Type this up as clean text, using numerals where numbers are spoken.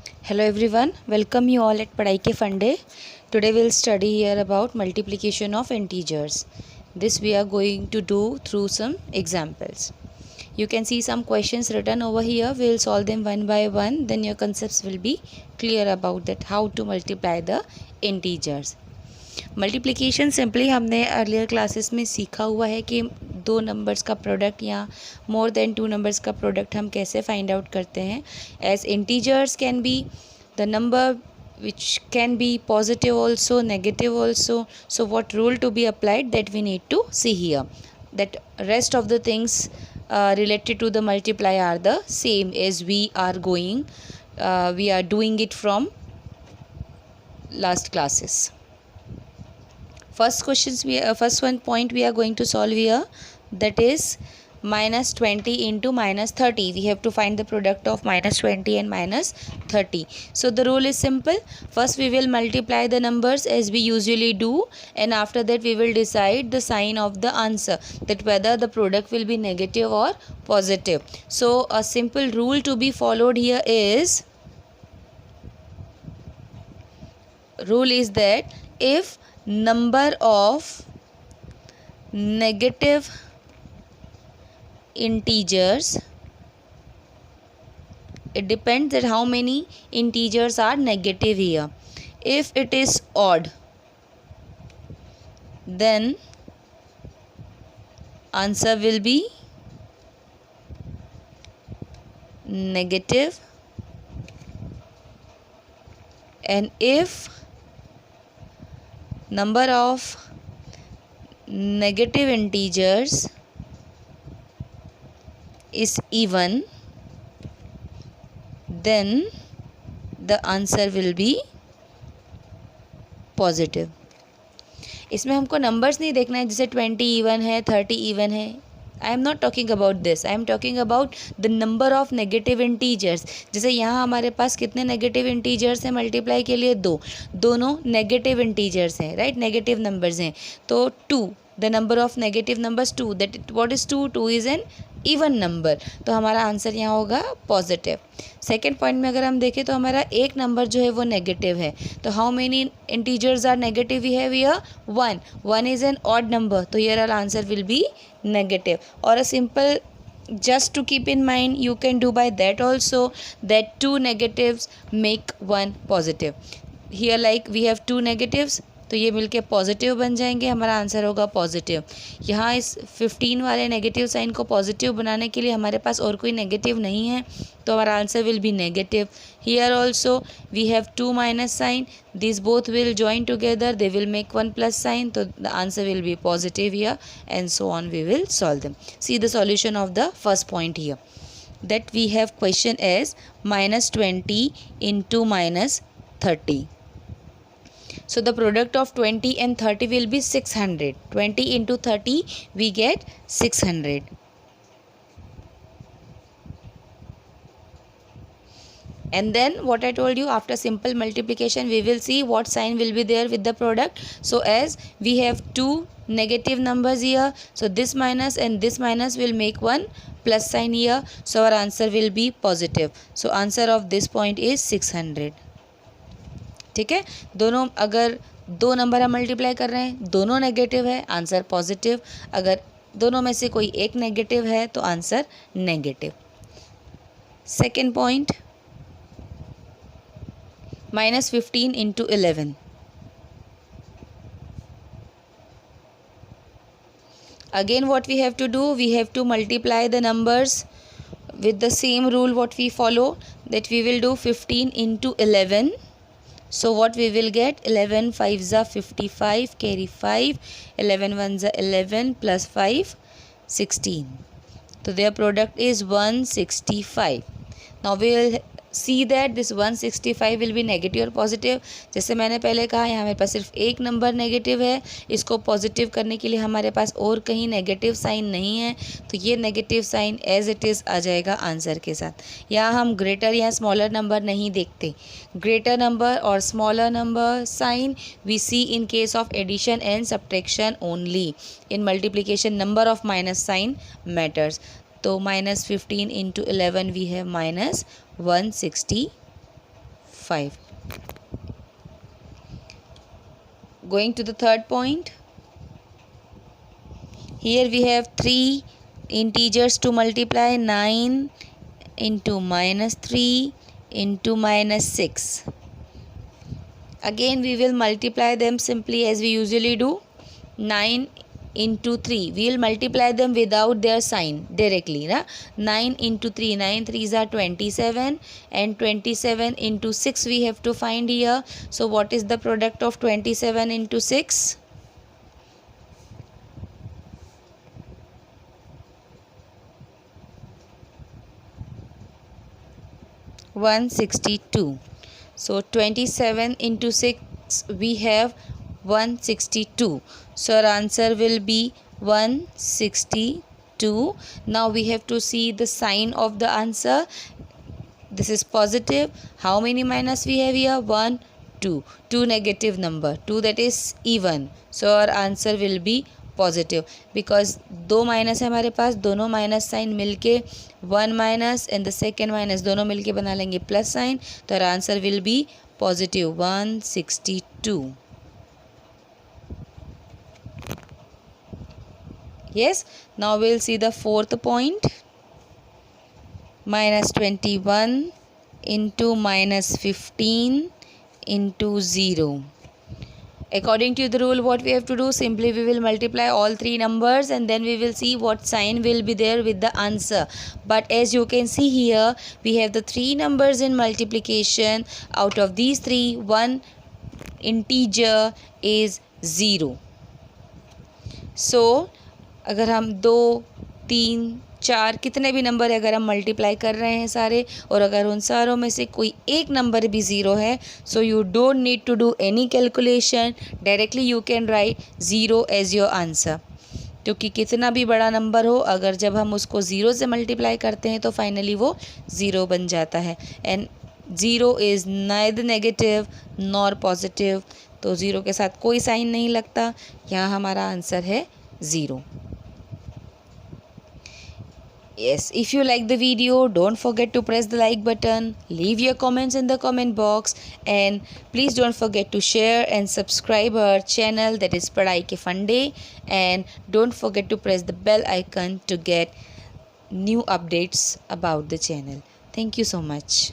Hello everyone, welcome you all at Padhai Ke Fun Day. Today we'll study here about multiplication of integers. This we are going to do through some examples. You can see some questions written over here. We'll solve them one by one. Then your concepts will be clear about that how to multiply the integers. Multiplication simply हमने earlier classes में सीखा हुआ है कि दो numbers का product या more than two numbers का प्रोडक्ट हम कैसे फाइंड आउट करते हैं. As integers can be the number which can be positive also, negative also. So what rule to be applied, that we need to see here. That rest of the things related to the multiply are the same as we are doing it from last classes. First one point we are going to solve here, that is minus 20 into minus 30. We have to find the product of minus 20 and minus 30. So the rule is simple. First we will multiply the numbers as we usually do, and after that we will decide the sign of the answer, that whether the product will be negative or positive. So a simple rule to be followed here is that if number of negative integers, it depends that how many integers are negative here. If it is odd, then answer will be negative, and if number of negative integers is even, then the answer will be positive. इसमें हमको numbers नहीं देखना है, जैसे 20 even है, 30 even है. I am not talking about this. I am talking about the number of negative integers. जैसे यहाँ हमारे पास कितने नेगेटिव इंटीजर्स हैं मल्टीप्लाई के लिए? दोनों नेगेटिव इंटीजर्स हैं, राइट, नेगेटिव नंबर्स हैं. तो 2, the number of negative numbers 2, that what is 2? 2 is an even number. तो हमारा आंसर यहाँ होगा पॉजिटिव. सेकेंड पॉइंट में अगर हम देखें तो हमारा एक नंबर जो है वो नेगेटिव है. तो how many integers are negative? We have here 1. 1 is an odd number, तो here our answer will be negative. Or a simple, just to keep in mind, you can do by that also, that two negatives make one positive. Here like we have two negatives, तो ये मिलके positive बन जाएंगे, हमारा answer होगा positive. यहाँ इस 15 वाले नेगेटिव साइन को पॉजिटिव बनाने के लिए हमारे पास और कोई नेगेटिव नहीं है, तो हमारा answer will be negative. Here also we have 2 minus sign, this both will join together, they will make 1 plus sign, तो the answer will be positive here, and so on we will solve them. See the solution of the first point here, that we have question as minus 20 into minus 30. So the product of 20 and 30 will be 600. 20 into 30 we get 600. And then what I told you, after simple multiplication we will see what sign will be there with the product. So as we have two negative numbers here, so this minus and this minus will make one plus sign here, so our answer will be positive. So answer of this point is 600. ठीक है, दोनों अगर दो number हम multiply कर रहे हैं, दोनों नेगेटिव है, आंसर पॉजिटिव. अगर दोनों में से कोई एक नेगेटिव है तो answer negative. Second point, minus 15 into 11. Again what we have to do, we have to multiply the numbers with the same rule what we follow, that we will do 15 into 11. So what we will get, 11 5s are 55, carry 5, 11 1s are 11, plus 5 16. So their product is 165. Now we will see that this 165 will be negative और positive. जैसे मैंने पहले कहा, यहाँ मेरे पास सिर्फ एक number negative है, इसको पॉजिटिव करने के लिए हमारे पास और कहीं नेगेटिव साइन नहीं है, तो ये negative sign as it is आ जाएगा आंसर के साथ. यहाँ हम ग्रेटर या स्मॉलर नंबर नहीं देखते. ग्रेटर नंबर और smaller number sign we see in case of addition and subtraction only. In multiplication number of minus sign matters. तो -15 into 11 we have -165. 5. Going to the third point. Here we have 3 integers to multiply. 9 into -3 into -6. Again we will multiply them simply as we usually do. 9 into 3, we will multiply them without their sign directly. 9 into 3, 9 3s are 27, and 27 into 6 we have to find here. So what is the product of 27 into 6? 162. So 27 into 6 we have 162. So our answer will be 162. Now we have to see the sign of the answer. This is positive. How many minus we have here? 1, 2. 2 negative number. 2 that is even. So our answer will be positive, because दो minus है हमारे पास, दोनों minus sign मिलके 1 minus and the second minus दोनों मिलके बना लेंगे प्लस साइन, तो our answer will be positive 162. Yes, now we'll see the fourth point. -21 into -15 into 0. According to the rule, what we have to do, simply we will multiply all three numbers and then we will see what sign will be there with the answer. But as you can see here, we have the three numbers in multiplication. Out of these three, one integer is 0. So अगर हम 2, 3, 4 कितने भी number है अगर हम multiply कर रहे हैं सारे, और अगर उन सारों में से कोई एक नंबर भी ज़ीरो है, so you don't need to do any calculation, directly you can write zero as your answer. क्योंकि कितना भी बड़ा नंबर हो, अगर जब हम उसको ज़ीरो से मल्टीप्लाई करते हैं तो फाइनली वो ज़ीरो बन जाता है. And zero is neither negative nor positive, तो ज़ीरो के साथ कोई साइन नहीं लगता. यहाँ हमारा आंसर है zero. Yes, if you like the video, don't forget to press the like button, leave your comments in the comment box, and please don't forget to share and subscribe our channel, that is Padhai Ke Fun Day, and don't forget to press the bell icon to get new updates about the channel. Thank you so much.